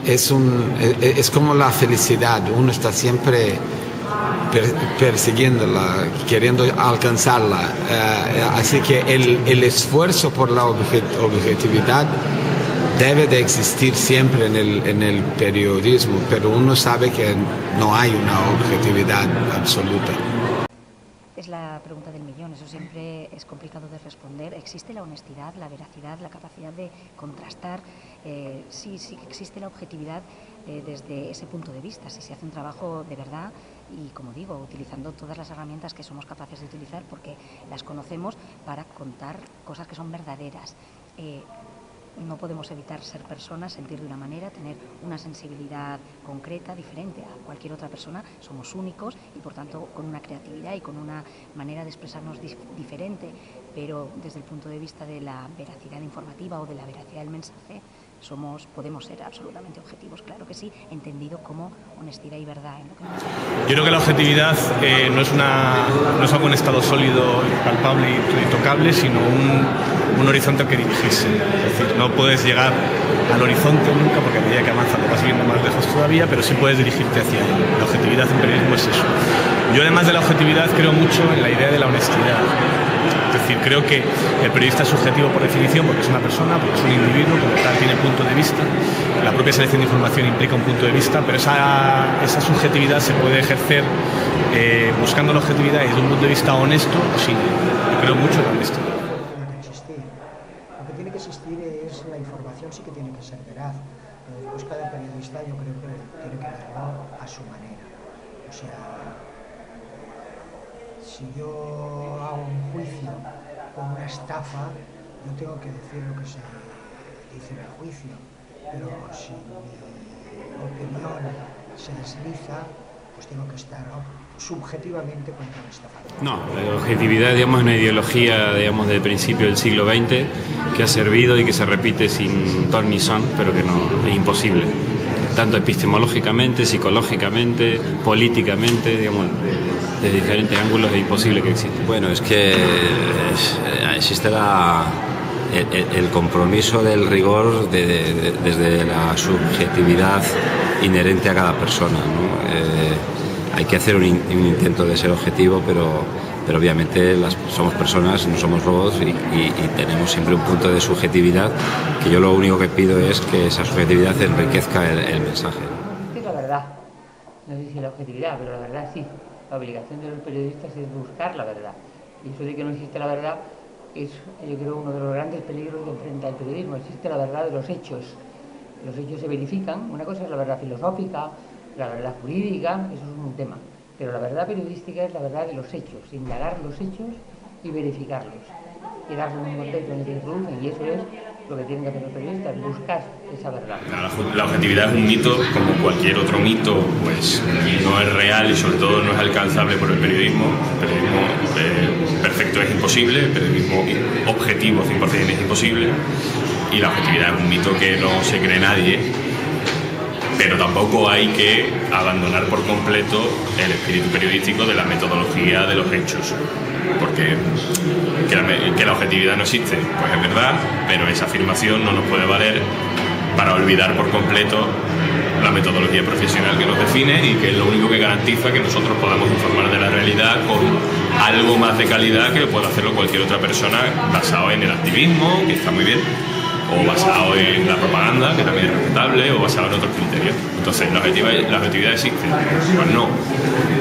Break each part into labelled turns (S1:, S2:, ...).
S1: es como la felicidad, uno está siempre persiguiéndola, queriendo alcanzarla. Así que el esfuerzo por la objetividad debe de existir siempre en el periodismo, pero uno sabe que no hay una objetividad absoluta.
S2: Es la pregunta del millón, eso siempre es complicado de responder. ¿Existe la honestidad, la veracidad, la capacidad de contrastar? Sí existe la objetividad desde ese punto de vista, si se hace un trabajo de verdad y, como digo, utilizando todas las herramientas que somos capaces de utilizar porque las conocemos para contar cosas que son verdaderas. No podemos evitar ser personas, sentir de una manera, tener una sensibilidad concreta, diferente a cualquier otra persona. Somos únicos y, por tanto, con una creatividad y con una manera de expresarnos diferente. Pero desde el punto de vista de la veracidad informativa o de la veracidad del mensaje, podemos ser absolutamente objetivos, claro que sí, entendido como honestidad y verdad.
S3: Yo creo que la objetividad no es algo en estado sólido, palpable y tocable, sino un horizonte al que dirigirse. Es decir, no puedes llegar al horizonte nunca porque a medida que avanzas lo vas viendo más lejos todavía, pero sí puedes dirigirte hacia él. La objetividad en periodismo es eso. Yo, además de la objetividad, creo mucho en la idea de la honestidad. Es decir, creo que el periodista es subjetivo por definición porque es una persona, porque es un individuo, como tal tiene punto de vista. La propia selección de información implica un punto de vista, pero esa subjetividad se puede ejercer buscando la objetividad desde un punto de vista honesto. Sí, yo creo mucho en la honestidad.
S4: Lo que tiene que existir es la información, sí que tiene que ser veraz. Pues cada periodista yo creo que tiene que verlo a su manera. O sea, si yo hago un juicio con una estafa, yo tengo que decir lo que se dice en el juicio, pero si mi opinión se desliza, pues tengo que estar subjetivamente contra la estafa.
S5: No, la objetividad, digamos, es una ideología, digamos, del principio del siglo XX que ha servido y que se repite sin ton ni son, pero que no es imposible. Tanto epistemológicamente, psicológicamente, políticamente, digamos, de diferentes ángulos es imposible que exista.
S6: Bueno, es que existe el compromiso del rigor desde la subjetividad inherente a cada persona, ¿no? Hay que hacer un intento de ser objetivo, pero obviamente somos personas, no somos robots y tenemos siempre un punto de subjetividad, que yo lo único que pido es que esa subjetividad enriquezca el mensaje.
S7: Es la verdad, no sé si la objetividad, pero la verdad sí. La obligación de los periodistas es buscar la verdad. Y eso de que no existe la verdad es, yo creo, uno de los grandes peligros que enfrenta el periodismo. Existe la verdad de los hechos. Los hechos se verifican. Una cosa es la verdad filosófica, la verdad jurídica, eso es un tema. Pero la verdad periodística es la verdad de los hechos, indagar los hechos y verificarlos. Y darle un contexto en el que se producen. Y eso es lo que tienen que hacer los periodistas, buscar esa verdad.
S3: La objetividad es un mito, como cualquier otro mito, pues no es real y sobre todo no es alcanzable por el periodismo. El periodismo perfecto es imposible, el periodismo objetivo 100% es imposible, y la objetividad es un mito que no se cree nadie. Pero tampoco hay que abandonar por completo el espíritu periodístico de la metodología de los hechos. Porque que la objetividad no existe, pues es verdad, pero esa afirmación no nos puede valer para olvidar por completo la metodología profesional que nos define y que es lo único que garantiza que nosotros podamos informar de la realidad con algo más de calidad que pueda hacerlo cualquier otra persona, basado en el activismo, que está muy bien, o basado en la propaganda, que también es respetable, o basado en otros criterios. Entonces, ¿la objetividad existe? Pues no,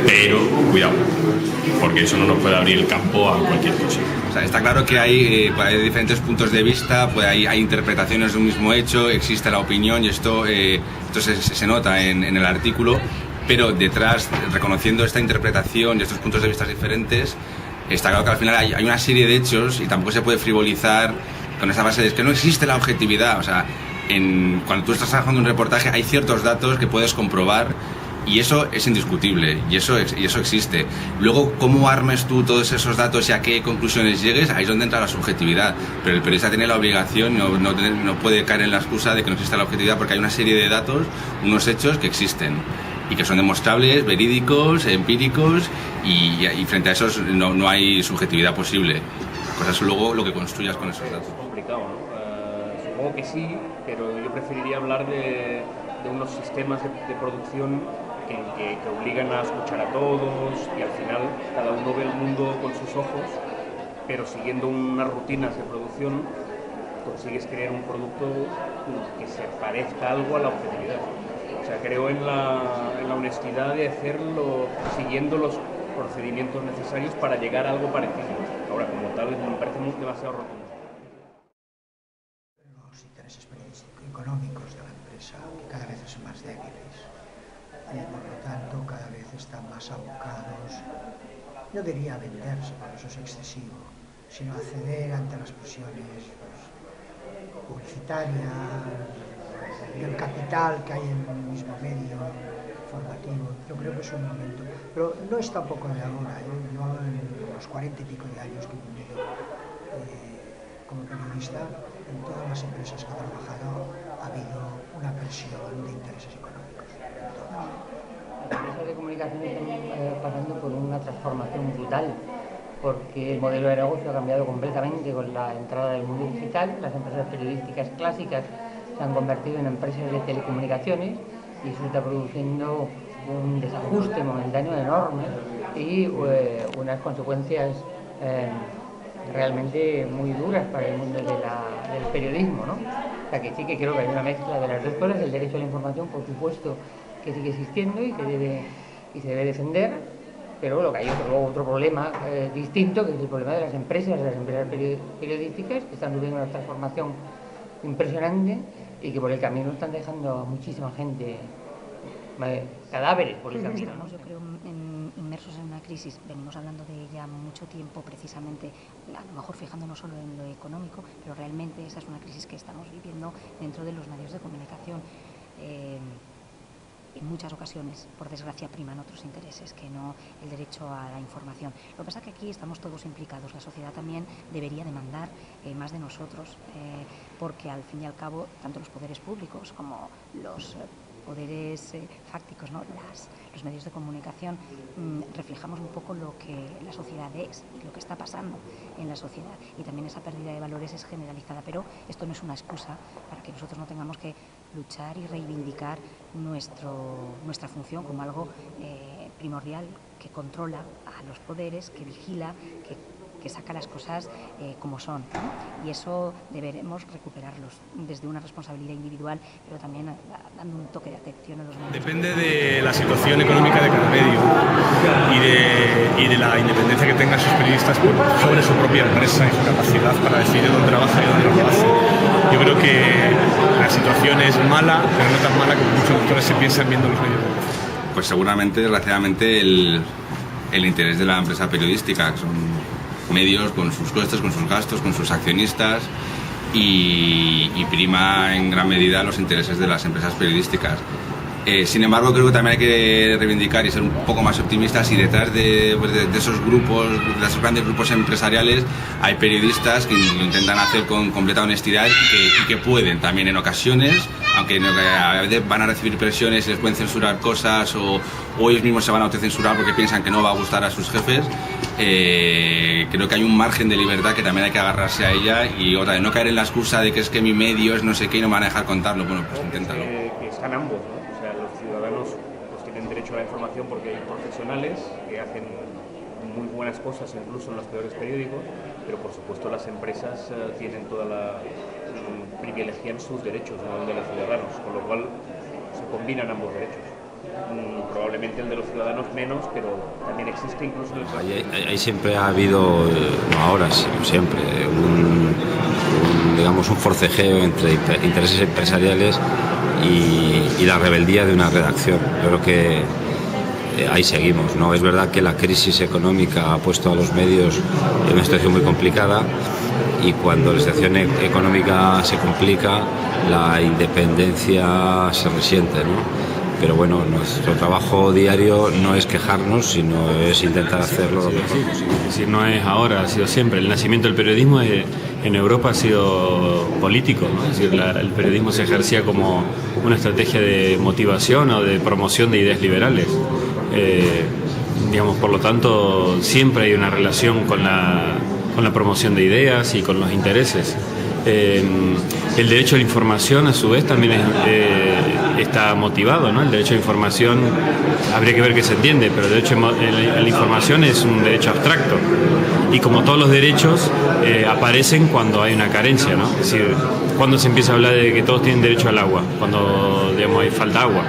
S3: pero cuidado, porque eso no nos puede abrir el campo a cualquier cosa.
S8: O sea, está claro que hay diferentes puntos de vista, pues hay interpretaciones de un mismo hecho, existe la opinión y esto se nota en el artículo, pero detrás, reconociendo esta interpretación y estos puntos de vista diferentes, está claro que al final hay una serie de hechos y tampoco se puede frivolizar con esa base de que no existe la objetividad. O sea, cuando tú estás trabajando un reportaje hay ciertos datos que puedes comprobar y eso es indiscutible y eso existe. Luego, cómo armes tú todos esos datos y a qué conclusiones llegues, ahí es donde entra la subjetividad. Pero el periodista tiene la obligación, no puede caer en la excusa de que no exista la objetividad, porque hay una serie de datos, unos hechos que existen y que son demostrables, verídicos, empíricos, y frente a esos no hay subjetividad posible. Pues eso luego lo que construyas con esos datos.
S9: Es complicado, ¿no? Supongo que sí, pero yo preferiría hablar de unos sistemas de producción que obligan a escuchar a todos y al final cada uno ve el mundo con sus ojos, pero siguiendo unas rutinas de producción consigues crear un producto que se parezca algo a la objetividad. O sea, creo en la honestidad de hacerlo siguiendo los procedimientos necesarios para llegar a algo parecido. Ahora, como tal, me parece demasiado rotundo.
S4: Los intereses económicos de la empresa, que cada vez son más débiles y por lo tanto cada vez están más abocados, no diría a venderse, porque eso es excesivo, sino a ceder ante las presiones publicitarias, del capital que hay en el mismo medio formativo. Yo creo que es un momento, pero no es tampoco de ahora. Yo en los 40 y pico de años que he vivido como periodista, en todas las empresas que he trabajado ha habido una presión de intereses económicos.
S7: Las empresas de comunicación están pasando por una transformación brutal, porque el modelo de negocio ha cambiado completamente con la entrada del mundo digital. Las empresas periodísticas clásicas se han convertido en empresas de telecomunicaciones y eso está produciendo un desajuste momentáneo enorme y unas consecuencias realmente muy duras para el mundo del periodismo, ¿no? O sea que sí que creo que hay una mezcla de las dos cosas. El derecho a la información, por supuesto, que sigue existiendo y se debe defender, pero lo que hay otro problema distinto, que es el problema de las empresas periodísticas, que están viviendo una transformación impresionante y que por el camino están dejando a muchísima gente cadáveres por el camino, ¿no?
S2: Estamos, yo creo, inmersos en una crisis. Venimos hablando de ella mucho tiempo, precisamente, a lo mejor fijándonos solo en lo económico, pero realmente esa es una crisis que estamos viviendo dentro de los medios de comunicación. En muchas ocasiones, por desgracia, priman otros intereses que no el derecho a la información. Lo que pasa es que aquí estamos todos implicados. La sociedad también debería demandar más de nosotros, porque al fin y al cabo, tanto los poderes públicos como los poderes fácticos, ¿no? Los medios de comunicación reflejamos un poco lo que la sociedad es y lo que está pasando en la sociedad, y también esa pérdida de valores es generalizada, pero esto no es una excusa para que nosotros no tengamos que luchar y reivindicar nuestra función como algo primordial, que controla a los poderes, que vigila, que saca las cosas como son, ¿no? Y eso deberemos recuperarlos desde una responsabilidad individual, pero también dando un toque de atención a los medios.
S10: Depende de la situación económica de cada medio y de la independencia que tengan sus periodistas sobre su propia empresa y su capacidad para decidir dónde trabaja y dónde no lo hace. Yo creo que la situación es mala, pero no tan mala como muchos doctores se piensan viendo los medios de negocio.
S8: Pues seguramente, desgraciadamente, el interés de la empresa periodística, que son medios con sus costes, con sus gastos, con sus accionistas, y prima en gran medida los intereses de las empresas periodísticas. Sin embargo, creo que también hay que reivindicar y ser un poco más optimistas, y detrás de esos grupos, de esos grandes grupos empresariales, hay periodistas que lo intentan hacer con completa honestidad y que pueden también en ocasiones, aunque a veces van a recibir presiones y les pueden censurar cosas o ellos mismos se van a autocensurar porque piensan que no va a gustar a sus jefes. Creo que hay un margen de libertad que también hay que agarrarse a ella, y otra vez no caer en la excusa de que es que mi medio es no sé qué y no me van a dejar contarlo. Bueno, pues inténtalo.
S9: Que están ambos, ¿no? O sea, los ciudadanos pues tienen derecho a la información porque hay profesionales que hacen muy buenas cosas incluso en los peores periódicos, pero por supuesto las empresas tienen privilegian sus derechos, no el de los ciudadanos, con lo cual se combinan ambos derechos. Probablemente el de los ciudadanos menos, pero también existe incluso el...
S6: Ahí siempre ha habido, no ahora, sino siempre, digamos un forcejeo entre intereses empresariales y la rebeldía de una redacción. Yo creo que ahí seguimos, ¿no? Es verdad que la crisis económica ha puesto a los medios en una situación muy complicada, y cuando la situación económica se complica, la independencia se resiente, ¿no? Pero bueno, nuestro trabajo diario no es quejarnos, sino es intentar hacerlo lo mejor posible.
S5: Es decir, no es ahora, ha sido siempre. El nacimiento del periodismo en Europa ha sido político, ¿no? Es decir, el periodismo se ejercía como una estrategia de motivación o de promoción de ideas liberales. Digamos, por lo tanto, siempre hay una relación con la promoción de ideas y con los intereses. El derecho a la información, a su vez, también está motivado, ¿no? El derecho a información, habría que ver qué se entiende, pero el derecho a la información es un derecho abstracto. Y como todos los derechos, aparecen cuando hay una carencia, ¿no? Es decir, cuando se empieza a hablar de que todos tienen derecho al agua, cuando, digamos, hay falta de agua.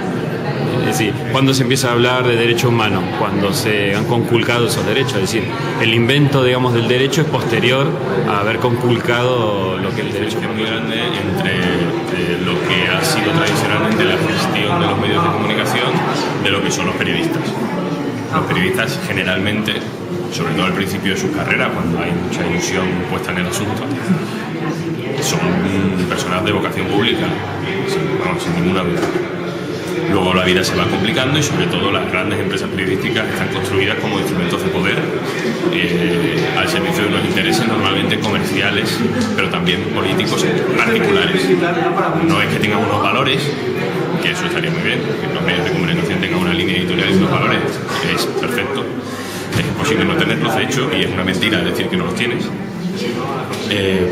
S5: Es decir, cuando se empieza a hablar de derecho humano, cuando se han conculcado esos derechos. Es decir, el invento, digamos, del derecho es posterior a haber conculcado lo que el derecho
S3: es muy grande entre lo que ha sido tradicionalmente la gestión de los medios de comunicación de lo que son los periodistas. Los periodistas generalmente, sobre todo al principio de sus carreras, cuando hay mucha ilusión puesta en el asunto, son personas de vocación pública, sin ninguna duda. Luego la vida se va complicando y sobre todo las grandes empresas periodísticas están construidas como instrumentos de poder al servicio de unos intereses normalmente comerciales, pero también políticos particulares. No es que tengan unos valores, que eso estaría muy bien, que los medios de comunicación tengan una línea editorial y unos valores, es perfecto. Es imposible no tenerlos, de hecho, y es una mentira decir que no los tienes.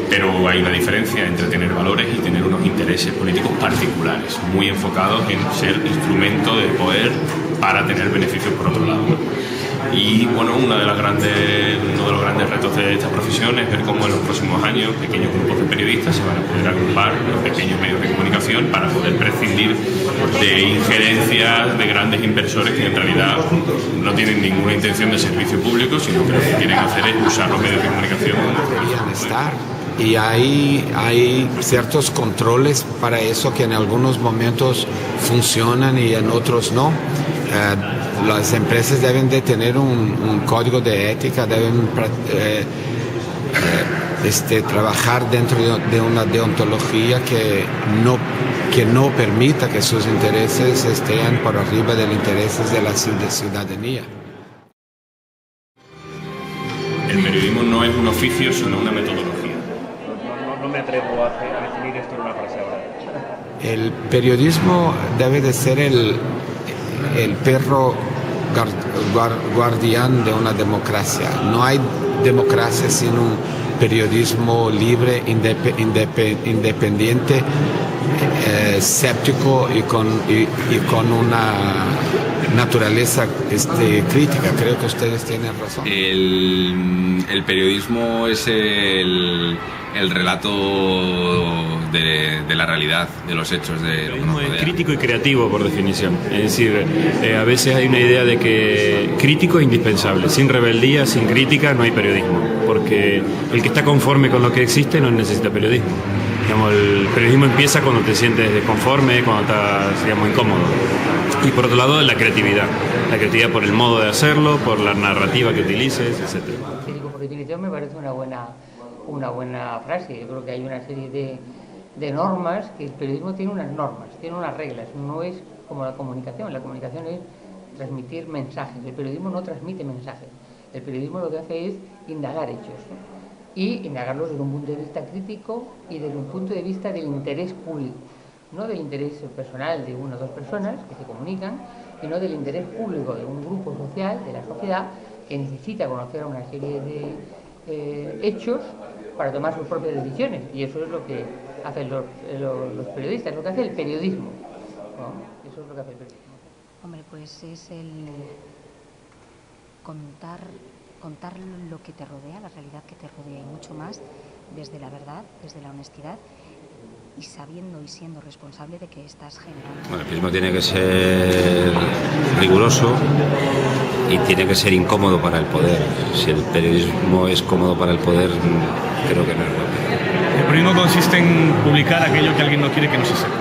S3: Pero hay una diferencia entre tener valores y tener unos intereses políticos particulares, muy enfocados en ser instrumento de poder para tener beneficios por otro lado. Y bueno, uno de los grandes retos de esta profesión es ver cómo en los próximos años pequeños grupos de periodistas se van a poder agrupar en pequeños medios de comunicación para poder prescindir de injerencias de grandes inversores que en realidad no tienen ninguna intención de servicio público, sino que lo que quieren hacer es usar los medios de comunicación.
S1: Y hay ciertos controles para eso que en algunos momentos funcionan y en otros no. Las empresas deben de tener un código de ética, deben trabajar dentro de una deontología que no permita que sus intereses estén por arriba de los intereses de la ciudadanía.
S3: El periodismo no es un oficio, sino una metodología.
S9: No me atrevo a definir esto en una frase ahora.
S1: El periodismo debe de ser el perro guardián de una democracia. No hay democracia sin un periodismo libre, independiente, escéptico y con una naturaleza crítica. Creo que ustedes tienen razón.
S8: El periodismo es el relato de la realidad, de los hechos, de lo que nos rodea.
S5: Es crítico y creativo, por definición. Es decir, a veces hay una idea de que crítico es indispensable. Sin rebeldía, sin crítica, no hay periodismo. Porque el que está conforme con lo que existe no necesita periodismo. Digamos, el periodismo empieza cuando te sientes desconforme, cuando estás, digamos, incómodo. Y por otro lado, la creatividad. La creatividad por el modo de hacerlo, por la narrativa que utilices, etc.
S7: Crítico por definición me parece una buena frase. Yo creo que hay una serie de normas, que el periodismo tiene unas normas, tiene unas reglas. No es como la comunicación es transmitir mensajes. El periodismo no transmite mensajes. El periodismo lo que hace es indagar hechos, ¿no? Y indagarlos desde un punto de vista crítico y desde un punto de vista del interés público, no del interés personal de una o dos personas que se comunican, sino del interés público de un grupo social, de la sociedad, que necesita conocer una serie de hechos para tomar sus propias decisiones. Y eso es lo que hacen los periodistas, lo que hace el periodismo, ¿no? Eso es lo que hace el periodismo.
S2: Hombre, pues es el contar lo que te rodea, la realidad que te rodea y mucho más desde la verdad, desde la honestidad y sabiendo y siendo responsable de que estás generando.
S6: Bueno, el periodismo tiene que ser riguroso y tiene que ser incómodo para el poder. Si el periodismo es cómodo para el poder, creo que no es bueno.
S10: El periodismo consiste en publicar aquello que alguien no quiere que no se sepa.